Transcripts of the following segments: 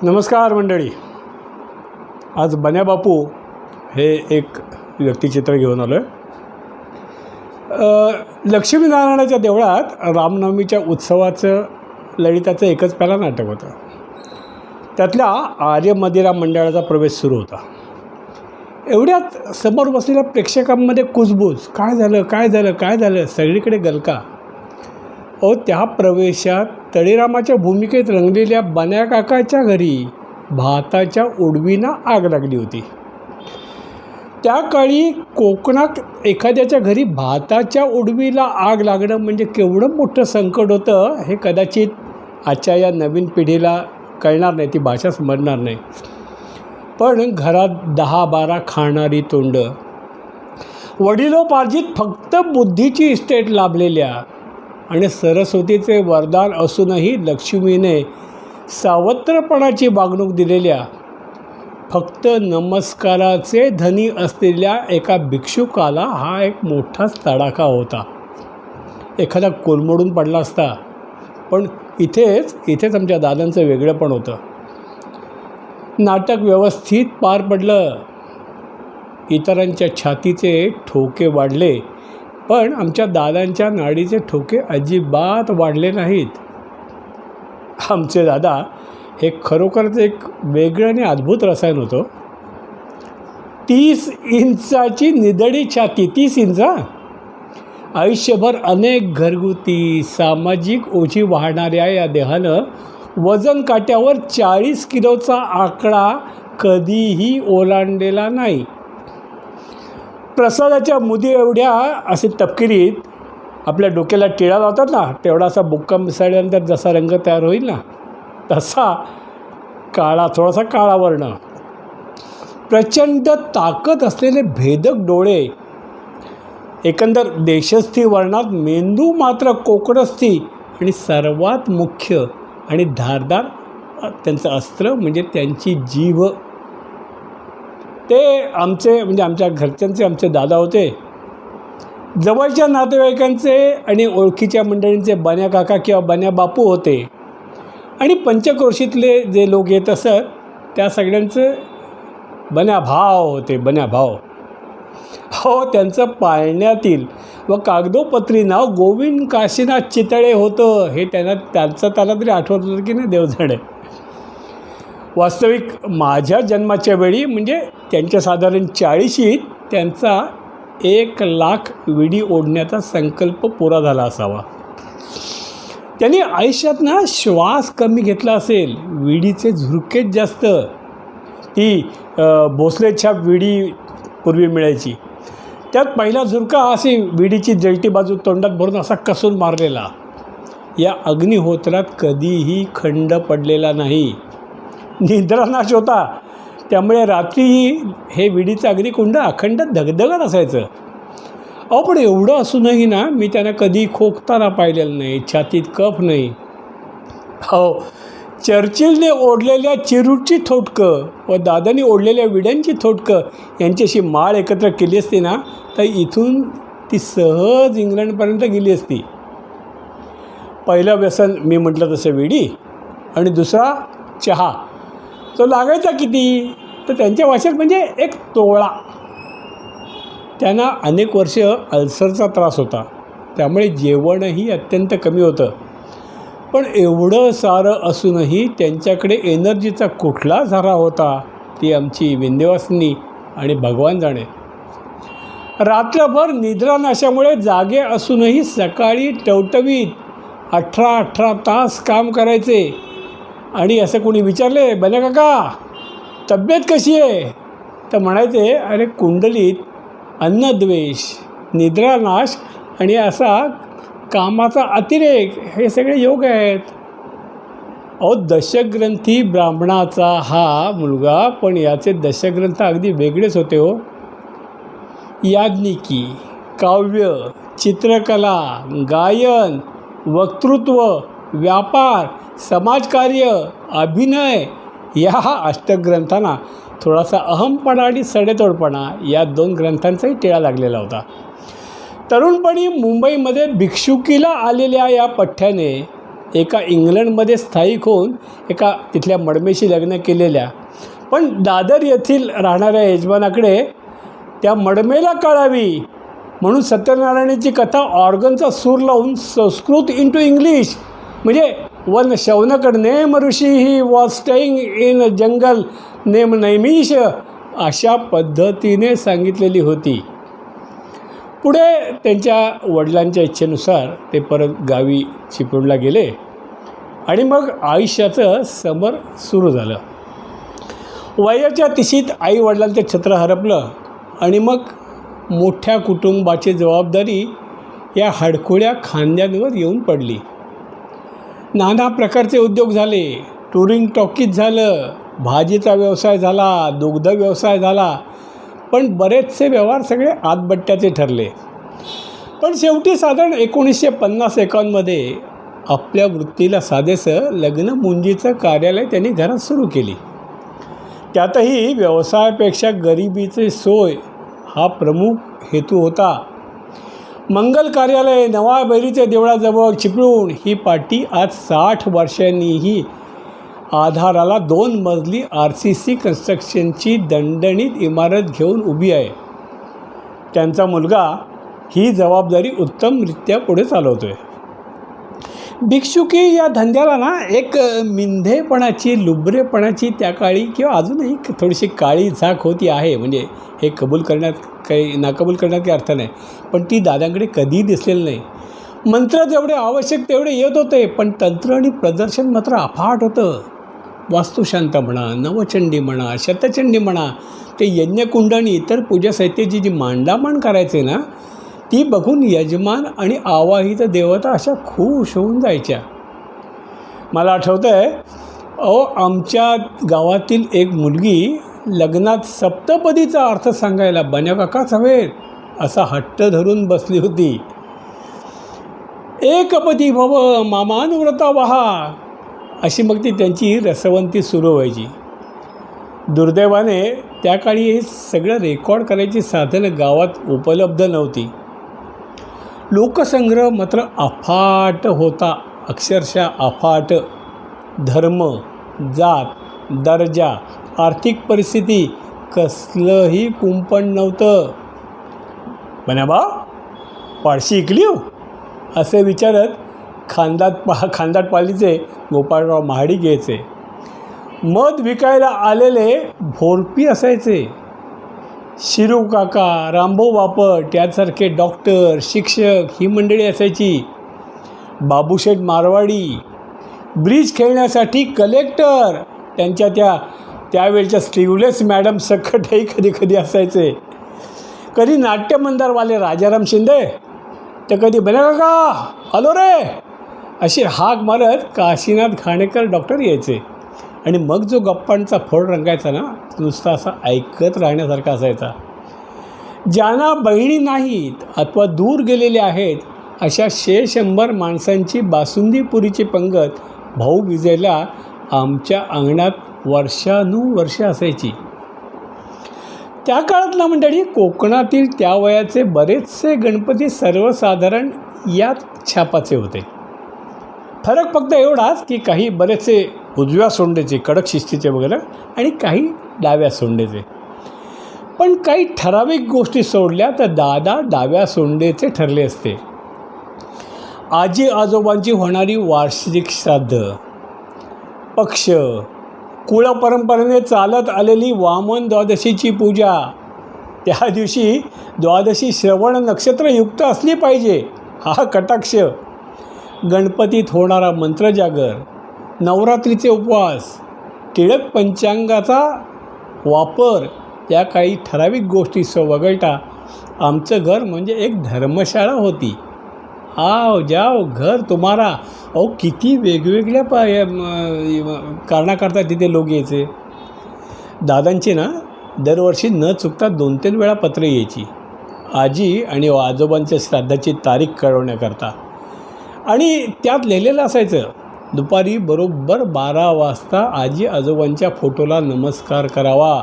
नमस्कार मंडळी. आज बन्या बापू हे एक व्यक्तिचित्र घेऊन आलो आहे. लक्ष्मीनारायणाच्या देवळात रामनवमीच्या उत्सवाचं ललिताचं एकच पहिला नाटक होतं. त्यातल्या आर्य मदिरा मंडळाचा प्रवेश सुरू होता. एवढ्यात समोर बसलेल्या प्रेक्षकांमध्ये कुजबूज, काय झालं सगळीकडे गलका. त्या प्रवेशात तळीरामाच्या भूमिकेत रंगलेल्या बन्या काकाच्या घरी भाताच्या उडवींना आग लागली होती. त्या काळी कोकणात एखाद्याच्या घरी भाताच्या उडवीला आग लागणं म्हणजे केवढं मोठं संकट होतं हे कदाचित आजच्या या नवीन पिढीला कळणार नाही, ती भाषा समजणार नाही. पण घरात 10-12 खाणारी तोंड, वडिलोपार्जित फक्त बुद्धीची इस्टेट लाभलेल्या आणि सरस्वतीचे वरदान असूनही लक्ष्मीने सावत्रपणाची वागणूक दिलेल्या, फक्त नमस्काराचे धनी असलेल्या एका भिक्षुकाला हा एक मोठाच तडाखा होता. एखादा कोलमडून पडला असता. पण इथेच आमच्या दादांचं वेगळं पण होतं. नाटक व्यवस्थित पार पडलं. इतरांच्या छातीचे ठोके वाढले, पण आमच्या दादांच्या नाडीचे ठोके अजिबात वाढले नाहीत. आमचे दादा हे खरोखरच एक वेगळं आणि अद्भुत रसायन होतं. 30 इंचाची निधडी छाती, 30 इंच. आयुष्यभर अनेक घरगुती सामाजिक ओझी वाहणाऱ्या या देहानं वजन काट्यावर 40 किलोचा आकडा कधीही ओलांडलेला नाही. प्रसादाच्या मुदी एवढ्या असे तपकिरीत आपल्या डोक्याला टिळा लावतात ना, तेवढा असा बुक्का मिसळल्यानंतर जसा रंग तयार होईल ना, तसा थोडासा काळा वर्ण, प्रचंड ताकद असलेले भेदक डोळे, एकंदर देशस्थी वर्णात मेंदू मात्र कोकणस्थी, आणि सर्वात मुख्य आणि धारदार त्यांचं अस्त्र म्हणजे त्यांची जीभ. ते आमच्या घरच्यांचे आमचे दादा होते. जवळच्या नातेवाईकांचे आणि ओळखीच्या मंडळींचे बन्या काका किंवा बन्या बापू होते. आणि पंचक्रोशीतले जे लोक येत असत त्या सगळ्यांचे बन्या भाव होते, बन्या भाव. त्यांचं पाळण्यातील व कागदोपत्री नाव गोविंद काशीनाथ चितळे होतं. हे त्याला तरी आठवत होतं की नाही देवझाडे. वास्तविक माझ्या जन्माच्या वेळी म्हणजे त्यांच्या साधारण 40शीत त्यांचा 1,00,000 विडी ओढण्याचा संकल्प पुरा झाला असावा. त्यांनी आयुष्यात ना श्वास कमी घेतला असेल. विडीचे झुरकेच जास्त. ती भोसले छाप विडी पूर्वी मिळायची. त्यात पहिला झुरका अशी विडीची जळती बाजू तोंडात भरून असा कसून मारलेला. या अग्निहोत्रात कधीही खंड पडलेला नाही. निद्रानाश होता, त्यामुळे रात्रीही हे विडीचं अग्निकुंड अखंड धगधगत असायचं. पण एवढं असूनही ना मी त्यांना कधी खोकताना पाहिलेलं नाही, छातीत कफ नाही. चर्चिलने ओढलेल्या चिरूटची थोटकं व दादानी ओढलेल्या विड्यांची थोटकं यांच्याशी माळ एकत्र केली असती ना, तर इथून ती सहज इंग्लंडपर्यंत गेली असती. पहिलं व्यसन मी म्हटलं तसं विडी, आणि दुसरा चहा. तो लागायचा किती, तर त्यांच्या भाषेत म्हणजे एक तोळा. त्यांना अनेक वर्ष अल्सरचा त्रास होता, त्यामुळे जेवणही अत्यंत कमी होतं. पण एवढं सारं असूनही त्यांच्याकडे एनर्जीचा कुठला झरा होता ती आमची विंध्यवासिनी आणि भगवान जाणे. रात्रभर निद्रानाशामुळे जागे असूनही सकाळी टवटवीत 18 तास काम करायचे. आणि असं कोणी विचारले, बन्या काका तब्येत कशी आहे, तर म्हणायचे, अरे कुंडलीत अन्नद्वेष, निद्रानाश आणि असा कामाचा अतिरेक हे सगळे योग आहेत. दशग्रंथी ब्राह्मणाचा हा मुलगा, पण याचे दशग्रंथ अगदी वेगळेच होते हो. याज्ञिकी, काव्य, चित्रकला, गायन, वक्तृत्व, व्यापार, समाजकार्य, अभिनय या अष्टग्रंथांना थोडासा अहमपणा आणि सडेतोडपणा या 2 ग्रंथांचाही टिळा लागलेला होता. तरुणपणी मुंबईमध्ये भिक्षुकीला आलेल्या या पठ्ठ्याने एका इंग्लंडमध्ये स्थायिक होऊन एका तिथल्या मडमेशी लग्न केलेल्या, पण दादर येथील राहणाऱ्या यजमानाकडे त्या मडमेला कळावी म्हणून सत्यनारायणाची कथा ऑर्गनचा सूर लावून संस्कृत इंटू इंग्लिश, म्हणजे one Shaunak name rishi he was staying in jungle name Naimish, अशा पद्धतीने सांगितलेली होती. पुढे त्यांच्या वडिलांच्या इच्छेनुसार ते परत गावी चिपळूणला गेले आणि मग आयुष्याचं समर सुरू झालं. वयाच्या तिशीत आई वडिलांचं छत्र हरपलं आणि मग मोठ्या कुटुंबाची जबाबदारी या हडकुळ्या खांद्यांवर येऊन पडली. नाना प्रकारचे उद्योग झाले, टुरिंग टॉकीज झालं, भाजीचा व्यवसाय झाला, दुग्ध व्यवसाय झाला, पण बरेचसे व्यवहार सगळे आतबट्ट्याचे ठरले. पण शेवटी साधारण 1950-51मध्ये आपल्या वृत्तीला साधेसं लग्न मुंजीचं कार्यालय त्यांनी घरात सुरू केली. त्यातही व्यवसायापेक्षा गरिबीची सोय हा प्रमुख हेतू होता. मंगल कार्यालय नवा बैरीच्या देवळाजवळ चिपळूण ही पाटी आज 60 वर्षांनीही आधाराला 2 मजली RCC कन्स्ट्रक्शनची दणदणीत इमारत घेऊन उभी आहे. त्यांचा मुलगा ही जबाबदारी उत्तमरित्या पुढे चालवतो आहे. भिक्षुकी या धंद्याला ना एक मिंधेपणाची, लुबरेपणाची त्या काळी किंवा अजूनही थोडीशी काळी झाक होती आहे. म्हणजे हे कबूल करण्यात काही नाकबूल करण्यात काही अर्थ नाही, पण ती दादांकडे कधीही दिसलेलं नाही. मंत्र जेवढे आवश्यक तेवढे येत होते, पण तंत्र आणि प्रदर्शन मात्र अफाट होतं. वास्तुशांत म्हणा, नवचंडी म्हणा, शतचंडी म्हणा, ते यज्ञकुंड आणि इतर पूजा साहित्याची जी मांडामांड करायचे ना, ती बघून यजमान आणि आवाहित देवता अशा खुश होऊन जायच्या. मला आठवतं आहे, आमच्या गावातील एक मुलगी लग्नात सप्तपदीचा अर्थ सांगायला बन्याकाकाच हवेत असा हट्ट धरून बसली होती. एकपदी भव मामानुव्रता वहा, अशी मग ती त्यांची रसवंती सुरू व्हायची. दुर्दैवाने त्या काळी हे सगळं रेकॉर्ड करायची साधनं गावात उपलब्ध नव्हती. लोकसंग्रह मात्र अफाट होता, अक्षरशः अफाट. धर्म, जात, दर्जा, आर्थिक परिस्थिती कसलंही कुंपण नव्हतं. बन्याबा पाडशी ऐकली हो, असे विचारत खांदाटपालीचे गोपाळराव महाडिक घ्यायचे. मध विकायला आलेले भोरपी असायचे. शिरू काका, रामभाऊ बापट यासारखे डॉक्टर, शिक्षक ही मंडळी असायची. बाबूशेठ मारवाडी, ब्रिज खेळण्यासाठी कलेक्टर, त्यांच्या त्यावेळच्या स्लीवलेस मॅडम सकटही कधी कधी असायचे. कधी नाट्यमंदारवाले राजाराम शिंदे, तर कधी बन्या काका आलो रे अशी हाक मारत काशीनाथ घाणेकर डॉक्टर यायचे. आणि मग जो गप्पांचा फोड रंगायचा ना, नुसता असा ऐकत राहण्यासारखा असायचा. ज्यांना बहिणी नाहीत अथवा दूर गेलेले आहेत अशा 100 माणसांची बासुंदीपुरीची पंगत भाऊबीजेला आमच्या अंगणात वर्षानुवर्ष असायची. त्या काळातला मंडळी कोकणातील त्या वयाचे बरेचसे गणपती सर्वसाधारण याच छापाचे होते. फरक फक्त एवढाच की काही बरेचसे उजव्या सोंडेचे, कडक शिस्तीचे वगैरे, आणि काही डाव्या सोंडेचे. पण काही ठराविक गोष्टी सोडल्या तर दादा डाव्या सोंडेचे ठरले असते. आजी आजोबांची होणारी वार्षिक श्राद्ध, पक्ष, कुळपरंपरेने चालत आलेली वामन द्वादशीची पूजा, त्या दिवशी द्वादशी श्रवण नक्षत्रयुक्त असली पाहिजे हा कटाक्ष, गणपतीत होणारा मंत्रजागर, नवरात्रीचे उपवास, टिळक पंचांगाचा वापर, या काही ठराविक गोष्टी वगळता आमचं घर म्हणजे एक धर्मशाळा होती. आओ जाओ घर तुम्हारा. किती वेगवेगळ्या कारणाकरता तिथे लोक यायचे. दादांची ना दरवर्षी न चुकता 2-3 वेळा पत्र यायची आजी आणि आजोबांच्या श्राद्धाची तारीख कळवण्याकरता. आणि त्यात लिहिलेलं असायचं, दुपारी बरोबर 12 वाजता आजी आजोबांच्या फोटोला नमस्कार करावा.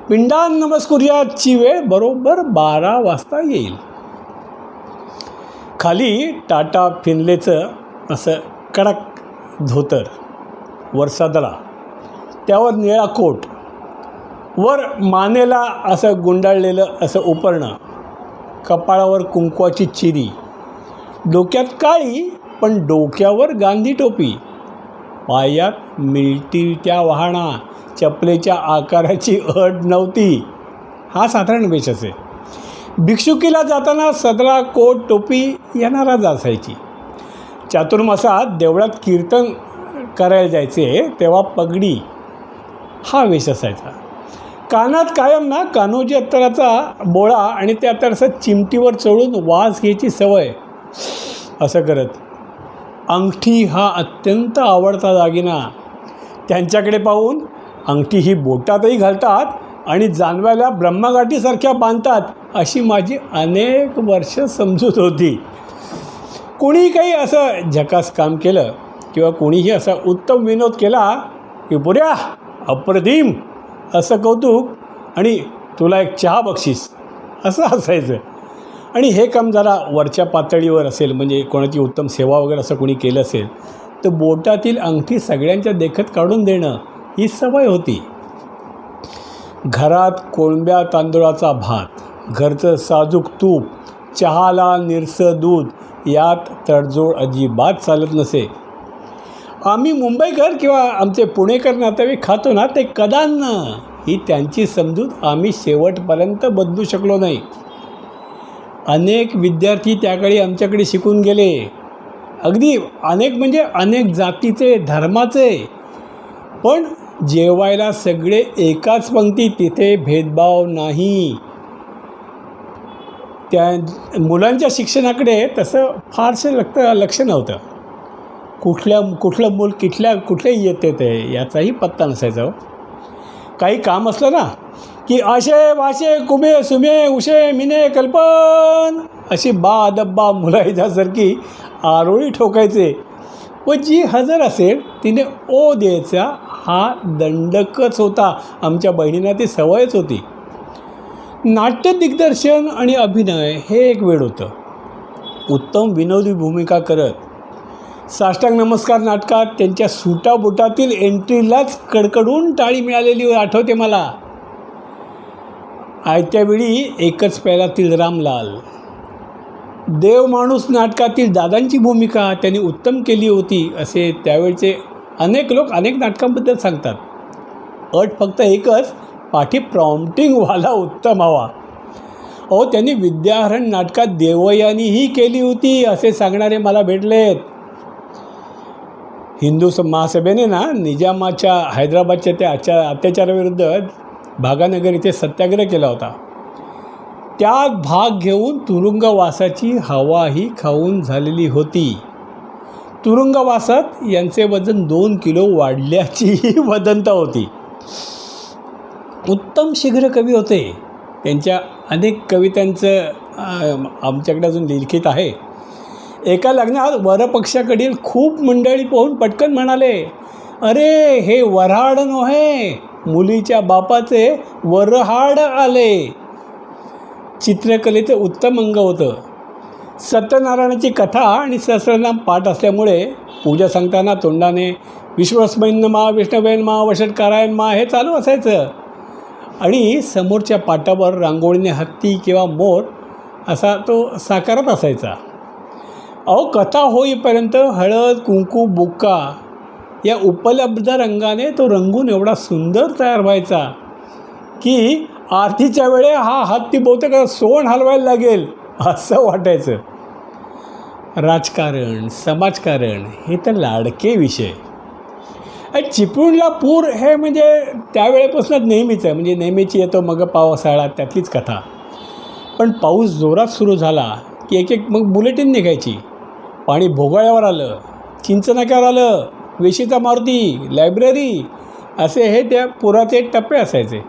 पिंडान नमस्कुर्याची वेळ बरोबर 12 वाजता येईल. खाली टाटा फिनलेचं असं कडक धोतर, वर सदरा, त्यावर निळा कोट, वर मानेला असं गुंडाळलेलं असं उपरणं, कपाळावर कुंकवाची चिरी, डोक्यात काळी पण डोक्यावर गांधी टोपी, पायात मिल्टिट्या वाहणा, चपलेच्या आकाराची अट नव्हती. हा साधारण वेश असे. भिक्षुकीला जाताना सदरा, कोट, टोपी येणाराच असायची. चातुर्मासात देवळात कीर्तन करायला जायचे तेव्हा पगडी हा वेश असायचा. कानात कायम ना कान्होजी अत्तराचा बोळा आणि ते अत्तर असं चिमटीवर चढून वास घ्यायची सवय. असं करत अंगठी हा अत्यंत आवडता दागिना. त्यांच्याकडे पाहून अंगठी ही बोटातही घालतात आणि जानव्याला ब्रह्मगाठीसारख्या बांधतात अशी माझी अनेक वर्ष समजूत होती. कोणी काही असं झकास काम केलं किंवा कोणीही असा उत्तम विनोद केला की पुऱ्या अप्रतिम असं कौतुक आणि तुला एक चहा बक्षीस असं असायचं. आणि हे काम जरा वरच्या पातळीवर असेल, म्हणजे कोणाची उत्तम सेवा वगैरे असं कोणी केलं असेल तर बोटातील अंगठी सगळ्यांच्या देखत काढून देणं ही सवय होती. घरात कोळंब्या तांदूळाचा भात, घरचं साजूक तूप, चहाला निरसं दूध यात तडजोड अजिबात चालत नसे. आम्ही मुंबईकर किंवा आमचे पुणेकर नातेवाईक खातो ना ते कदान्न ही त्यांची समजूत आम्ही शेवटपर्यंत बदलू शकलो नाही. अनेक विद्यार्थी त्याकाळी आमच्याकडे शिकून गेले. अगदी अनेक म्हणजे अनेक जातीचे, धर्माचे, पण जेवायला सगळे एकाच पंक्ती, तिथे भेदभाव नाही. त्या मुलांच्या शिक्षणाकडे तसं फारसं लक्ष नव्हतं. कुठलं मूल कुठले येते ते याचाही पत्ता नसायचा. काही काम असलं ना की आशे वाशे कुबे सुमे उशे मिने कल्पन अशी बा डब्बा मुलायच्यासारखी आरोळी ठोकायचे व जी हजर असेल तिने ओ द्यायचा हा दंडकच होता. आमच्या बहिणींना ती सवयच होती. नाट्य दिग्दर्शन आणि अभिनय हे एक वेळ होतं. उत्तम विनोदी भूमिका करत साष्टांग नमस्कार नाटकात त्यांच्या सुटाबुटातील एंट्रीलाच कडकडून टाळी मिळालेली आठवते मला. आयत्या वेळी एकच प्यालातील रामलाल, देव माणूस नाटकातील दादांची भूमिका त्यांनी उत्तम केली होती असे त्यावेळचे अनेक लोक अनेक नाटकांबद्दल सांगतात. अट फक्त एकच, पाठी प्रॉम्प्टिंगवाला उत्तम हवा. अहो त्यांनी विद्याहरण नाटकात देवयानीही केली होती असे सांगणारे मला भेटलेत. हिंदू महासभेने ना निजामाच्या हैदराबादच्या त्या अत्याचाराविरुद्ध भागानगर इथे सत्याग्रह केला होता. त्यात भाग घेऊन तुरुंगवासाची हवाही खाऊन झालेली होती. तुरुंगवासात यांचे वजन 2 किलो वाढल्याचीही वदंता होती. उत्तम शीघ्र कवी होते. त्यांच्या अनेक कवितांचं आमच्याकडे अजून लिखित आहे. एका लग्नात वरपक्षाकडील खूप मंडळी पाहून पटकन म्हणाले, अरे हे वऱ्हाड नव्हे, मुलीच्या बापाचे वरहाड आले. चित्रकलेचं उत्तम अंग होतं. सत्यनारायणाची कथा आणि सहस्रनाम पाठ असल्यामुळे पूजा सांगताना तोंडाने विश्वस्मैन मा विष्णवेन मा वषटकारायण मा हे चालू असायचं. आणि समोरच्या पाटावर रांगोळीने हत्ती किंवा मोर असा तो साकारत असायचा. अहो कथा होईपर्यंत हळद, कुंकू, बुक्का या उपलब्ध रंगाने तो रंगून एवढा सुंदर तयार व्हायचा की आरतीच्या वेळे हा हत्ती बहुतेक सोंड हलवायला लागेल असं वाटायचं. राजकारण, समाजकारण हे तर लाडके विषय. चिपळूणला पूर हे म्हणजे त्यावेळेपासूनच नेहमीच आहे. म्हणजे नेहमीची येतो मग पावसाळा त्यातलीच कथा. पण पाऊस जोरात सुरू झाला की एक मग बुलेटिन निघायची. पाणी भोगाळ्यावर आलं, चिंचनाक्यावर आलं, वेशीचा मारुती, लायब्ररी असे हे त्या पुराचे टप्पे असायचे.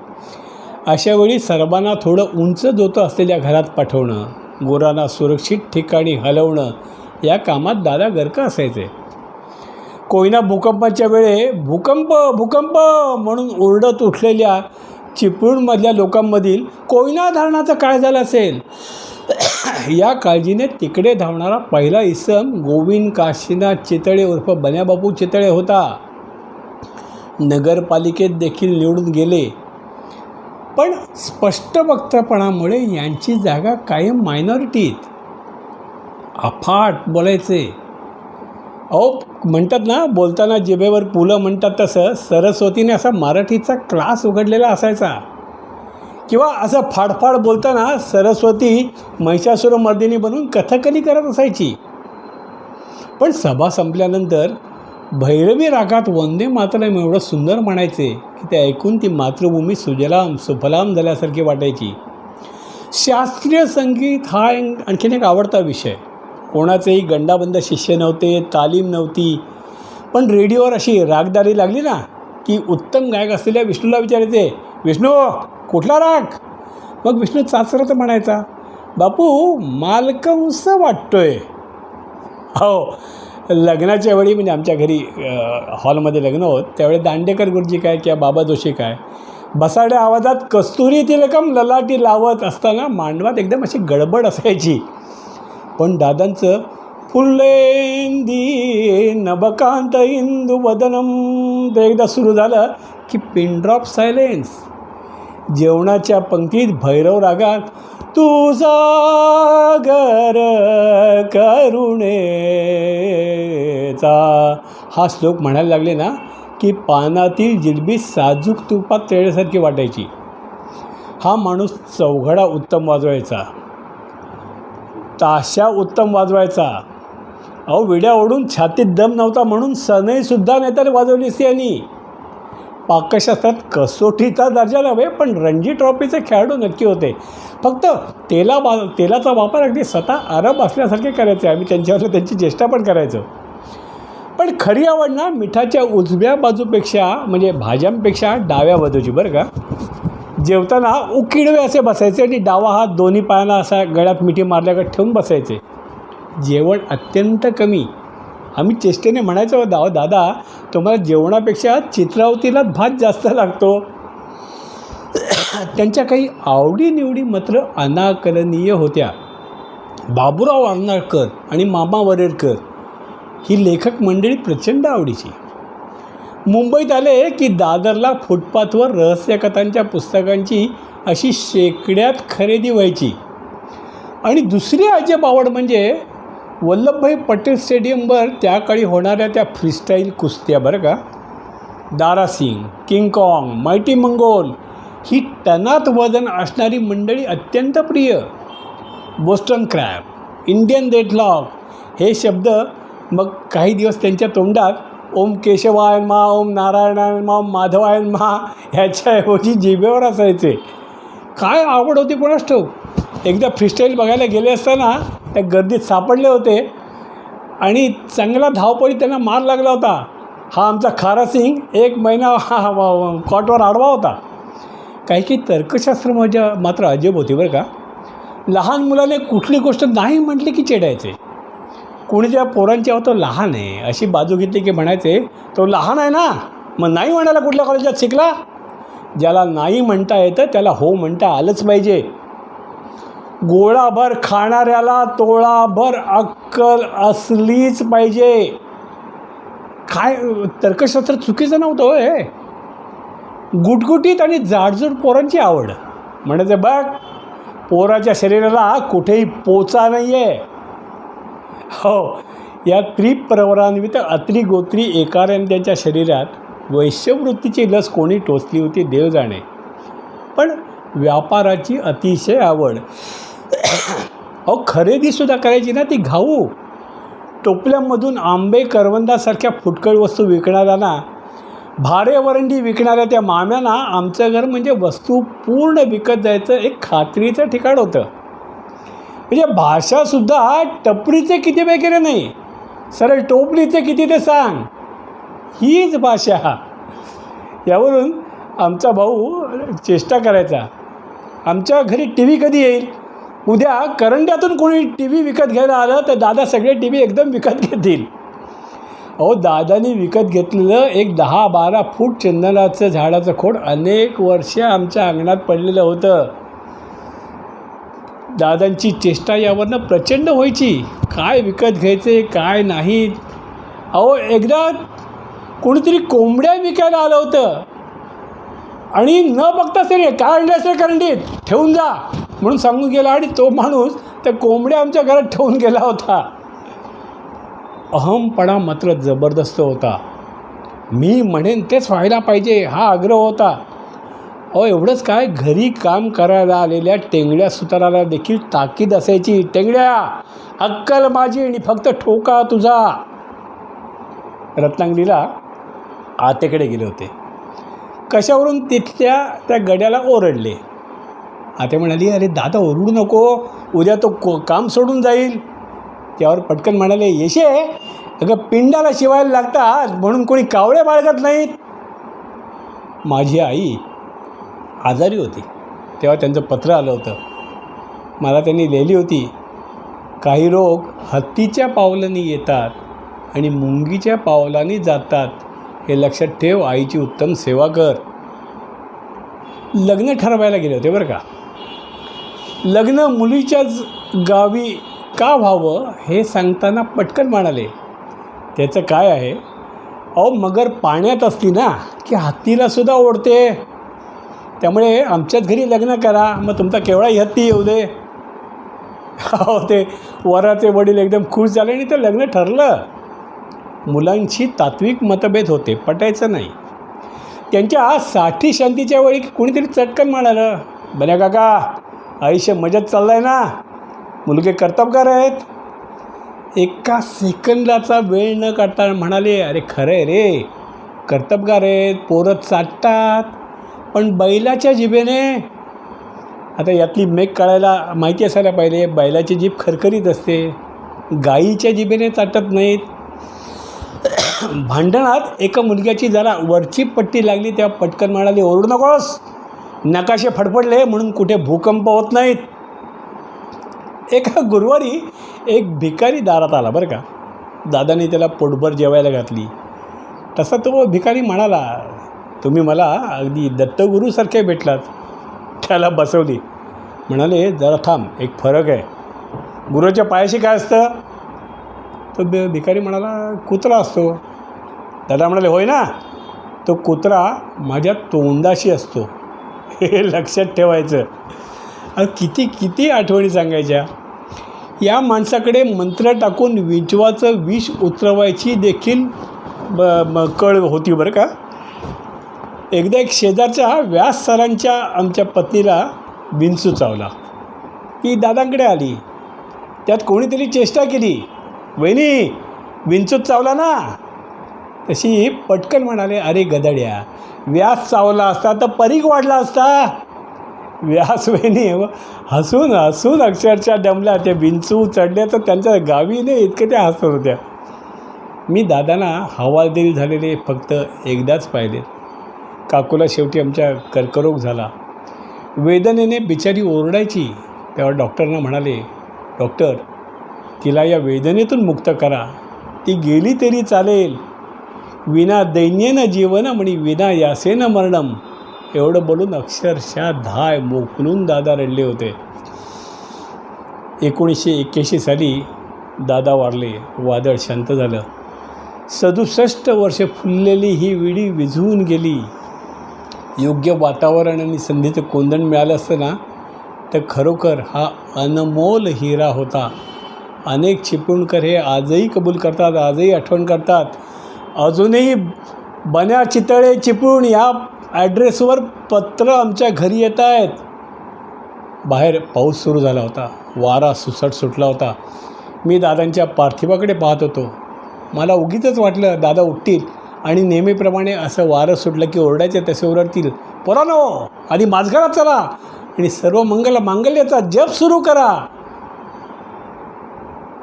अशावेळी सर्वांना थोडं उंच दोतं असलेल्या घरात पाठवणं, गुरांना सुरक्षित ठिकाणी हलवणं या कामात दादा गर्क असायचे. कोयना भूकंपाच्या वेळे भूकंप भूकंप म्हणून ओरडत उठलेल्या चिपळूणमधल्या लोकांमधील कोयना धरणाचं काय झालं असेल या काळजीने तिकडे धावणारा पहिला इसम गोविंद काशीनाथ चितळे उर्फ बन्याबापू चितळे होता. नगरपालिकेत देखील निवडून गेले, पण स्पष्ट वक्तपणामुळे यांची जागा कायम मायनॉरिटीत. अफाट बोलायचे. अहो, म्हणतात ना, बोलताना जिभेवर पुलं म्हणतात तसं सरस्वतीने असा मराठीचा क्लास उघडलेला असायचा. किंवा असं फाडफाड बोलताना सरस्वती महिषासुरमर्दिनी बनून कथकली करत असायची. पण सभा संपल्यानंतर भैरवी रागात वंदे मातरम एवढं सुंदर म्हणायचे की ते ऐकून ती मातृभूमी सुजलाम सुफलाम झाल्यासारखी वाटायची. शास्त्रीय संगीत हा आणखीन एक आवडता विषय. कोणाचेही गंडाबंद शिष्य नव्हते, तालीम नव्हती. पण रेडिओवर अशी रागदारी लागली ना की उत्तम गायक असलेल्या विष्णूला विचारायचे, विष्णू कुठला राग? मग विष्णू चाचरत म्हणायचा, बापू मालकंस वाटतोय. हो, लग्नाच्या वेळी म्हणजे आमच्या घरी हॉलमध्ये लग्न होत त्यावेळी दांडेकर गुरुजी काय किंवा बाबा जोशी काय बसाड्या आवाजात कस्तुरी तिलकम ललाटी लावत असताना मांडवात एकदम अशी गडबड असायची. पण दादांचं फुल्लेंदी नभकांत इंदू वदनम ते एकदा सुरू झालं की पिन ड्रॉप सायलेन्स. जेवणाच्या पंक्तीत भैरव रागात तुझा घर करुणेचा हा श्लोक म्हणायला लागले ना की पानातील जिलबी साजूक तुपात तळल्यासारखी वाटायची. हा माणूस चौघडा उत्तम वाजवायचा, ताशा उत्तम वाजवायचा. अहो, विड्या ओढून छातीत दम नव्हता म्हणून सनईसुद्धा नेत्याने वाजवली असती यांनी. पाकशास्त्रात कसोटीचा दर्जा नव्हे, पण रणजी ट्रॉफीचे खेळाडू नक्की होते. फक्त तेलाचा वापर अगदी स्वतः अरब असल्यासारखे करायचे. आम्ही त्यांच्यावर त्यांची चेष्टा पण करायचो. पण खरी आवड ना मिठाच्या उजव्या बाजूपेक्षा म्हणजे भाज्यांपेक्षा डाव्या बाजूची बरं का. जेवताना उकिडवे असे बसायचे आणि डावा हात दोन्ही पायांना असा गळ्यात मिठी मारल्याकडे ठेवून बसायचे. जेवण अत्यंत कमी. आम्ही चेष्टेने म्हणायचो, दादा तुम्हाला जेवणापेक्षा चित्रावतीलाच भात जास्त लागतो. त्यांच्या काही आवडीनिवडी मात्र अनाकलनीय होत्या. बाबूराव अर्नाळकर आणि मामा वरेरकर ही लेखक मंडळी प्रचंड आवडीची. मुंबईत आले की दादरला फुटपाथवर रहस्यकथांच्या पुस्तकांची अशी शेकड्यात खरेदी व्हायची. आणि दुसरी अजब आवड म्हणजे वल्लभभाई पटेल स्टेडियमवर त्या काळी होणाऱ्या त्या फ्रीस्टाईल कुस्त्या बरं का. दारासिंग, किंगकॉंग, मायटी मंगोल ही टनात वजन असणारी मंडळी अत्यंत प्रिय. बोस्टन क्रॅब, इंडियन डेडलॉक हे शब्द मग काही दिवस त्यांच्या तोंडात ओम केशवाय मा, ओम नारायणाय मा, माधवाय मा ह्याच्याऐवजी जिभेवर असायचे. काय आवड होती कोणास ठाऊक. एकदा फ्रीस्टाईल बघायला गेले असताना त्या गर्दीत सापडले होते आणि चांगला धावपळीत त्यांना मार लागला होता. हा आमचा खारासिंग 1 महिना कॉटवर आडवा होता. काही तर्कशास्त्र मात्र अजब होती बरं का. लहान मुलाने कुठली गोष्ट नाही म्हटली की चिडायचे. कोणीच्या पोरांची तो लहान आहे अशी बाजू घेतली की म्हणायचे, तो लहान आहे ना, मग नाही म्हणायला कुठल्या कॉलेजात शिकला. ज्याला नाही म्हणता येतं त्याला हो म्हणता आलंच पाहिजे. गोळाभर खाणाऱ्याला तोळाभर अक्कल असलीच पाहिजे. काय तर्कशास्त्र चुकीचं नव्हतं हे. गुटगुटीत आणि जाडजूड पोरांची आवड. म्हणायचे बघ पोराच्या शरीराला कुठेही पोचा नाही आहे. हो, या त्रिप्रवरान्वित अत्रिगोत्री एकाऱ्याने त्यांच्या शरीरात वैश्यवृत्तीची लस कोणी टोचली होती देव जाणे. पण व्यापाराची अतिशय आवड. अहो, खरेदीसुद्धा करायची ना ती घाऊ. टोपल्यामधून आंबे करवंदासारख्या फुटकळ वस्तू विकणाऱ्या ना, भारे वरंडी विकणाऱ्या त्या माम्यांना आमचं घर म्हणजे वस्तू पूर्ण विकत जायचं एक खात्रीचं ठिकाण होतं. म्हणजे भाषासुद्धा टपरीचे किती वगैरे नाही, सरळ टोपलीचे किती ते सांग, हीच भाषा. यावरून आमचा भाऊ चेष्टा करायचा, आमच्या घरी टी व्ही कधी येईल. उद्या करंड्यातून कोणी टी व्ही विकत घ्यायला आलं तर दादा सगळे टी व्ही एकदम विकत घेतील. अहो, दादानी विकत घेतलेलं एक 10-12 फूट चंदनाचं झाडाचं खोड अनेक वर्ष आमच्या अंगणात पडलेलं होतं. दादांची चेष्टा यावरनं प्रचंड व्हायची. काय विकत घ्यायचे काय नाही. अहो एकदा कोणीतरी कोंबड्या विकायला आलं होतं आणि न बघता तरी काय आणलं असेल करंडीत ठेवून जा म्हणून सांगून गेला आणि तो माणूस त्या कोंबड्या आमच्या घरात ठेवून गेला होता. अहमपणा मात्र जबरदस्त होता. मी म्हणेन तेच व्हायला पाहिजे हा आग्रह होता. अहो एवढंच काय, घरी काम करायला आलेल्या टेंगड्या सुताराला देखील ताकीद असायची. टेंगड्या अक्कल माझी आणि फक्त ठोका तुझा. रत्नागिरीला आतेकडे गेले होते. कशावरून तिथल्या त्या गड्याला ओरडले. आते म्हणाली, अरे दादा ओरडू नको, उद्या तो काम सोडून जाईल. त्यावर पटकन म्हणाले, येशे अगं पिंडाला शिवायला लागतात म्हणून कोणी कावळे बाळगत नाहीत. माझी आई आजारी होती तेव्हा त्यांचं पत्र आलं होतं. मला त्यांनी लिहिली होती, काही रोग हत्तीच्या पावलांनी येतात आणि मुंगीच्या पावलांनी जातात, हे लक्षात ठेव, आईची उत्तम सेवा कर. लग्न ठरवायला गेले होते बरं का. लग्न मुलीच्याच गावी का व्हावं हे सांगताना पटकन म्हणाले, त्याचं काय आहे, अहो मगर पाण्यात असली ना की हत्तीलासुद्धा ओढते, त्यामुळे आमच्याच घरी लग्न करा, मग तुमचा केवढाही हत्ती येऊ दे. हो ते वराचे वडील एकदम खुश झाले आणि ते लग्न ठरलं. मुलांची तात्विक मतभेद होते, पटायचं नाही. त्यांच्या साठी शांतीच्या वेळी कुणीतरी चटकन म्हणालं, बन्या काका आयुष्य मजेत चाललं आहे ना, मुलगे कर्तबगार आहेत. एका सेकंदाचा वेळ न काढता म्हणाले, अरे खरं आहे रे, कर्तबगार आहेत, पोरं चाटतात, पण बैलाच्या जिभेने. आता यातली मेघ कळायला माहिती असायला पाहिजे, बैलाची जीभ खरखरीत असते, गाईच्या जिभेने चाटत नाहीत. भांडणात एका मुलग्याची जरा वरची पट्टी लागली तेव्हा पटकन म्हणाली, ओरडू नकोस, नकाशे फडफडले म्हणून कुठे भूकंप होत नाहीत. एका गुरुवारी एक भिकारी दारात आला बरं का. दादाने त्याला पोटभर जेवायला घातली. तसा तो भिकारी म्हणाला, तुम्ही मला अगदी दत्तगुरूसारखे भेटलात. त्याला बसवली. म्हणाले, जरा थांब, एक फरक आहे. गुरूच्या पायाशी काय असतं? तो भिकारी म्हणाला, कुत्रा असतो. दादा म्हणाले, होय ना, तो कुत्रा माझ्या तोंडाशी असतो, हे लक्षात ठेवायचं. किती किती आठवणी सांगायच्या. या माणसाकडे मंत्र टाकून विंचवाचं विष उतरवायची देखील कळ होती बरं का. एकदा एक शेजारच्या व्यास सरांच्या आमच्या पत्नीला विंचू चावला. ती दादांकडे आली. त्यात कोणीतरी चेष्टा केली, वहिनी विंचूच चावला ना. तशी पटकन म्हणाले, अरे गदड्या, व्यास चावला असता तर परीघ वाढला असता. व्यास वहिनी हसून हसून अक्षरशः दमल्या. ते विंचू चढले तर त्यांच्या गावी नाही इतके त्या हसत होत्या. मी दादांना हवालदिल झालेले फक्त एकदाच पाहिले. काकूला शेवटी आमच्या कर्करोग झाला. वेदनेने बिचारी ओरडायची. तेव्हा डॉक्टरना म्हणाले, डॉक्टर तिला या वेदनेतून मुक्त करा, ती गेली तरी चालेल. विना दैन्येन जीवन आणि विना यासेन मरणम, एवढं बोलून अक्षरशः धाय मोकलून दादा रडले होते. 1981 साली दादा वारले. वादळ शांत झालं. 67 वर्षे फुललेली ही विडी विझवून गेली. योग्य वातावरण आणि संधीचं कोंदण मिळालं असतं ना तर खरोखर हा अनमोल हिरा होता. अनेक चिपळूणकर हे आजही कबूल करतात, आजही आठवण करतात. अजूनही बन्या चितळे चिपळूण या ॲड्रेसवर पत्र आमच्या घरी येत आहेत. बाहेर पाऊस सुरू झाला होता. वारा सुसट सुटला होता. मी दादांच्या पार्थिवाकडे पाहत होतो. मला उगीचच वाटलं दादा उठतील आणि नेहमीप्रमाणे असं वारं सुटलं की ओरडायचे तसे ओरडतील, पोरांनो आधी माझघरात चला आणि सर्व मांगल्याचा जप सुरू करा.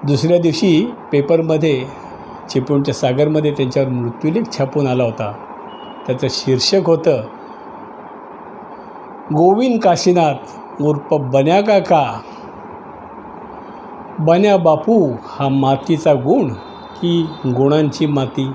दुसऱ्या दिवशी पेपरमध्ये चिपळूणच्या सागरमध्ये त्यांच्यावर मृत्यूलेख छापून आला होता. त्याचं शीर्षक होतं, गोविंद काशीनाथ उर्फ बन्या काका. बन्या बापू हा मातीचा गुण की गुणांची माती.